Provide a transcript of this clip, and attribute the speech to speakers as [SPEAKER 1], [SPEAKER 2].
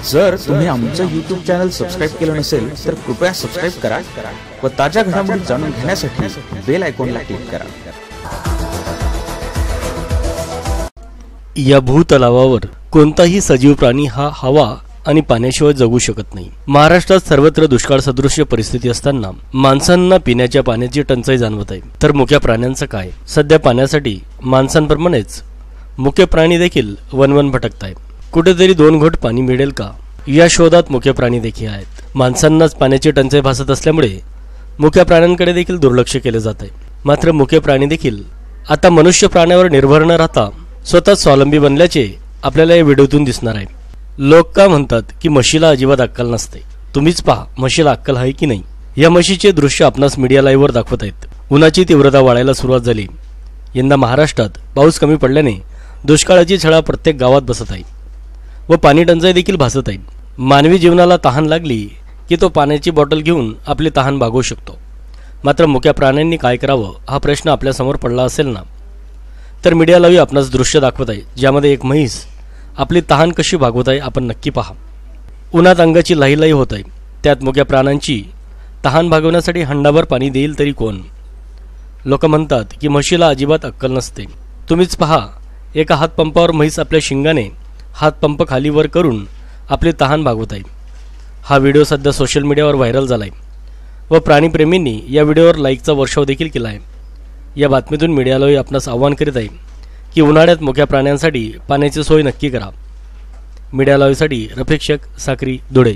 [SPEAKER 1] जर तुम्ही आमचं YouTube चॅनल सबस्क्राइब केलं नसेल तर कृपया सबस्क्राइब करा व ताज्या घडामोडी जाणून घेण्यासाठी बेल आयकॉनला क्लिक करा।
[SPEAKER 2] या भूतलावावर कोणताही सजीव प्राणी हा हवा आणि पाण्याशिवाय जगू शकत नाही। महाराष्ट्रात सर्वत्र दुष्काळ सदृश्य परिस्थिती असताना माणसांना पिण्याच्या पाण्याची टंचाई जाणवत आहे, तर मुक्या प्राण्यांचं काय? सध्या पाण्यासाठी माणसांप्रमाणेच मुके प्राणी देखील वनवन भटकतायत। कुठेतरी 2 घोट पाणी मिळेल का या शोधात मुके प्राणी देखील आहेत। माणसांनाच पाण्याची टंचाई भासत असल्यामुळे मुक्या प्राण्यांकडे देखील दुर्लक्ष केले जात आहे। मात्र मुके प्राणी देखील आता मनुष्य प्राण्यावर निर्भर न राहता स्वतः स्वावलंबी बनल्याचे आपल्याला या व्हिडिओतून दिसणार आहे। लोक का म्हणतात की म्हशीला अजिबात अक्कल नसते, तुम्हीच पहा म्हशीला अक्कल आहे की नाही। या म्हशीचे दृश्य आपणास मीडिया लाईव्हवर दाखवत आहेत। उन्हाची तीव्रता वाढायला सुरुवात झाली। यंदा महाराष्ट्रात पाऊस कमी पडल्याने दुष्काळाची छळा प्रत्येक गावात बसत आहे व पाणी टंचाई देखील भासत आहे। मानवी जीवनाला तहान लागली की तो पाण्याची बॉटल घेऊन आपली तहान भागवू शकतो। मात्र मुक्या प्राण्यांनी काय करावं हा प्रश्न आपल्या समोर पडला असेल ना, तर मीडिया लाईव्ह आपणास दृश्य दाखवत आहे ज्यामध्ये एक म्हैस आपली तहान कशी भागवत आहे आपण नक्की पहा। उन्हात अंगाची लाहीलाही होत आहे, त्यात मुक्या प्राण्यांची तहान भागवण्यासाठी हंडाभर पाणी देईल तरी कोण? लोक म्हणतात की म्हशीला अजिबात अक्कल नसते। तुम्हीच पहा, एका हातपंपावर म्हैस आपल्या शिंगाने हातपंप खाली वर करून आपली तहान भागवत आहे। हा व्हिडिओ सध्या सोशल मीडियावर व्हायरल झाला आहे व प्राणीप्रेमींनी या व्हिडिओवर लाईकचा वर्षाव देखील केला आहे। या बातमीतून मीडिया लाईव्ह आपणास आवाहन करीत आहे की उन्हाळ्यात मुक्या प्राण्यांसाठी पाण्याची सोय नक्की करा। मीडिया लाईव्हसाठी रफिक शेख, साक्री, धुळे।